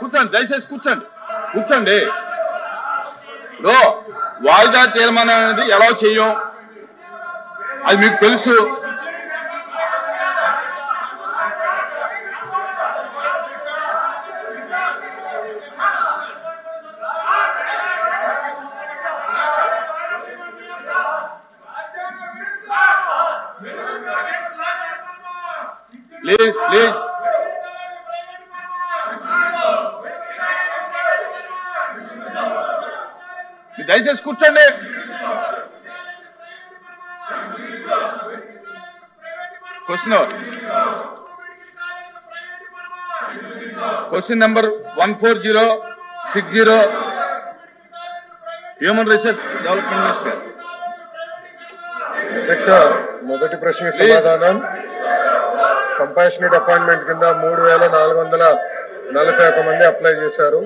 కూర్చోండి, దయచేసి కూర్చోండి, కూర్చోండి. ఇప్పుడు వాయిదా తీర్మానం అనేది ఎలా చెయ్యం అది మీకు తెలుసు. ప్లీజ్ ప్లీజ్ దయచేసి కూర్చోండి. Question number 14060 human resource development minister. అధ్యక్ష, మొదటి ప్రశ్నకి సమాధానం కంపాషనేట్ అపాయింట్మెంట్ కింద 3441 మంది అప్లై చేశారు.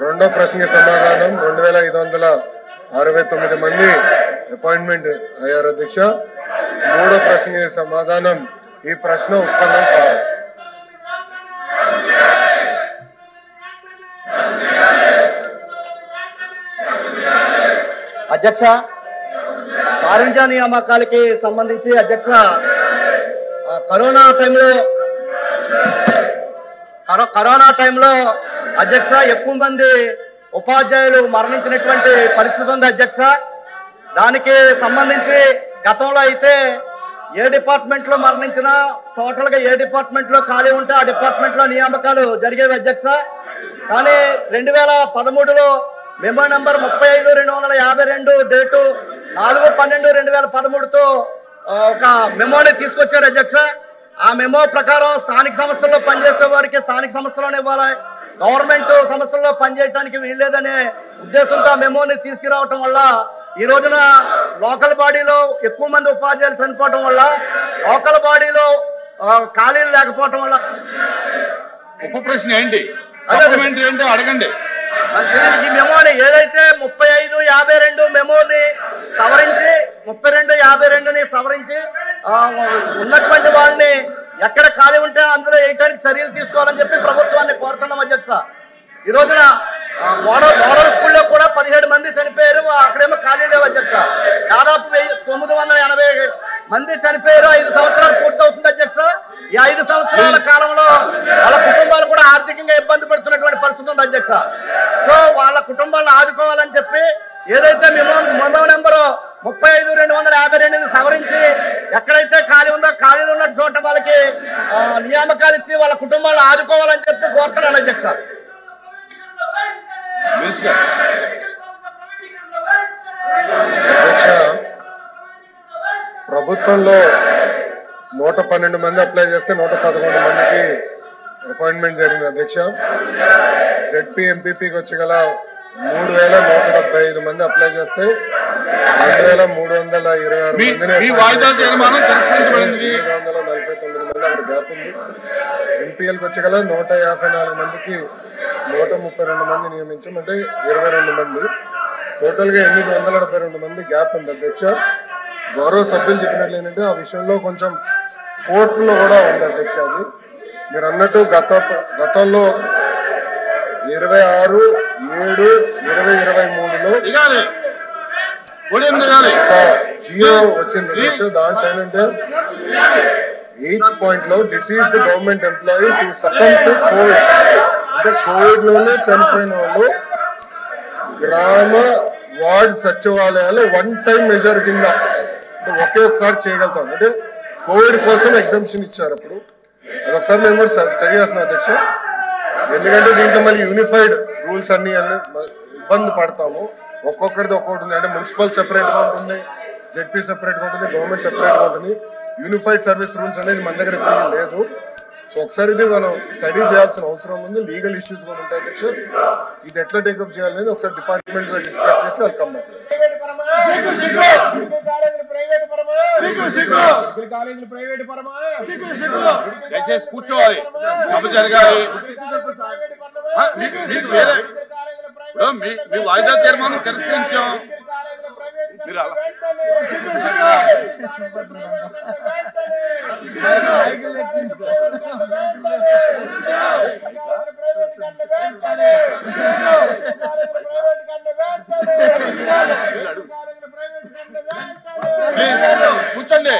రెండో ప్రశ్నకి సమాధానం 2569 మంది అపాయింట్మెంట్ అయ్యారు అధ్యక్ష. మూడో ప్రశ్నకి సమాధానం ఈ ప్రశ్న ఉత్పన్నం కాదు. అధ్యక్ష, వారంటీ నియామకాలకి సంబంధించి అధ్యక్ష కరోనా టైంలో అధ్యక్ష ఎక్కువ మంది ఉపాధ్యాయులు మరణించినటువంటి పరిస్థితి ఉంది అధ్యక్ష. దానికి సంబంధించి గతంలో అయితే ఏ డిపార్ట్మెంట్ లో మరణించినా టోటల్ గా ఏ డిపార్ట్మెంట్ లో ఖాళీ ఉంటే ఆ డిపార్ట్మెంట్ లో నియామకాలు జరిగేవి అధ్యక్ష. కానీ 2013లో మెమో నంబర్ 35/252 డేటు 4/12/2013తో ఒక మెమోని తీసుకొచ్చారు అధ్యక్ష. ఆ మెమో ప్రకారం స్థానిక సంస్థల్లో పనిచేసే వారికి స్థానిక సంస్థలోనే ఇవ్వాలి, గవర్నమెంట్ సంస్థల్లో పనిచేయడానికి వీల్లేదనే ఉద్దేశంతో ఆ మెమోని తీసుకురావటం వల్ల ఈ రోజున లోకల్ బాడీలో ఎక్కువ మంది ఉపాధ్యాయులు చనిపోవటం వల్ల లోకల్ బాడీలో ఖాళీలు లేకపోవటం వల్ల ఉప ప్రశ్న ఏంటి ఏంటో అడగండి. ఈ మెమోని ఏదైతే 35/52 మెమోని సవరించి 32/52ని సవరించి ఉన్నటువంటి వాళ్ళని ఎక్కడ ఖాళీ ఉంటే అందులో వేయడానికి చర్యలు తీసుకోవాలని చెప్పి ప్రభుత్వాన్ని కోరుతున్నాం అధ్యక్ష. ఈ రోజున మోడల్ స్కూల్లో కూడా 17 మంది చనిపోయారు, అక్కడేమో ఖాళీ లేవు అధ్యక్ష. దాదాపు 980 మంది చనిపోయారు. 5 సంవత్సరాలు పూర్తవుతుంది అధ్యక్ష. ఈ 5 సంవత్సరాల కాలంలో వాళ్ళ కుటుంబాలు కూడా ఆర్థికంగా ఇబ్బంది పడుతున్నటువంటి పరిస్థితి ఉంది అధ్యక్ష. సో వాళ్ళ కుటుంబాలను ఆదుకోవాలని చెప్పి ఏదైతే మెమో నెంబరు 35/252ని సవరించి ఎక్కడైతే ఖాళీ ఉందో ఖాళీలు ఉన్న చోట వాళ్ళకి నియామకాలు ఇచ్చి వాళ్ళ కుటుంబాలను ఆదుకోవాలని చెప్పి కోరుతున్నాను అధ్యక్ష. అధ్యక్ష, ప్రభుత్వంలో 112 మంది అప్లై చేస్తే 111 మందికి అపాయింట్మెంట్ జరిగింది అధ్యక్ష. జెడ్పీ ఎంపీపీకి వచ్చి గల 3175 మంది అప్లై చేస్తే 2326 మందిని 749 మంది అక్కడ గ్యాప్ ఉంది. ఎంపీఎల్కి వచ్చి గల 154 మందికి 132 మంది నియమించాం, అంటే 22 మంది. టోటల్ గా 872 మంది గ్యాప్ ఉంది అధ్యక్ష. గౌరవ సభ్యులు చెప్పినట్లు ఏంటంటే ఆ విషయంలో కొంచెం కోర్టులో కూడా ఉంది అధ్యక్ష. అది మీరు అన్నట్టు గతంలో 26/7/2023లో జియో వచ్చింది అధ్యక్ష. దాంట్లో ఏంటంటే 8th పాయింట్ లో deceased government employees who succumb to Covid, అంటే కోవిడ్ లోనే చనిపోయిన వాళ్ళు గ్రామ వార్డ్ సచివాలయాలు 1 టైం మెజర్ కింద ఒకే ఒకసారి చేయగలుగుతాం. అంటే కోవిడ్ కోసం ఎగ్జామ్షన్ ఇచ్చారు. అప్పుడు అదొకసారి మేము కూడా స్టడీ చేస్తున్నాం అధ్యక్ష. ఎందుకంటే దీంట్లో మళ్ళీ యూనిఫైడ్ రూల్స్ అన్ని ఇబ్బంది పడతాము. ఒక్కొక్కరిది ఒక్కొక్కటి ఉంది. అంటే మున్సిపల్ సెపరేట్ గా ఉంటుంది, జెడ్పీ సెపరేట్ గా ఉంటుంది, గవర్నమెంట్ సెపరేట్ గా ఉంటుంది. యూనిఫైడ్ సర్వీస్ రూల్స్ అనేది మన దగ్గర ఇప్పుడు లేదు. సో ఒకసారి ఇది మనం స్టడీ చేయాల్సిన అవసరం ఉంది. లీగల్ ఇష్యూస్ కూడా ఉంటాయి అధ్యక్ష. ఇది ఎట్లా టేకప్ చేయాలనేది ఒకసారి డిపార్ట్మెంట్ లో డిస్కస్ చేసి వాళ్ళు కమ్మా. దయచేసి కూర్చోవాలి, సభ జరగాలి. మీ వాయిదా తీర్మానం తిరస్కరించాం. మీరు అలా కూర్చోండి.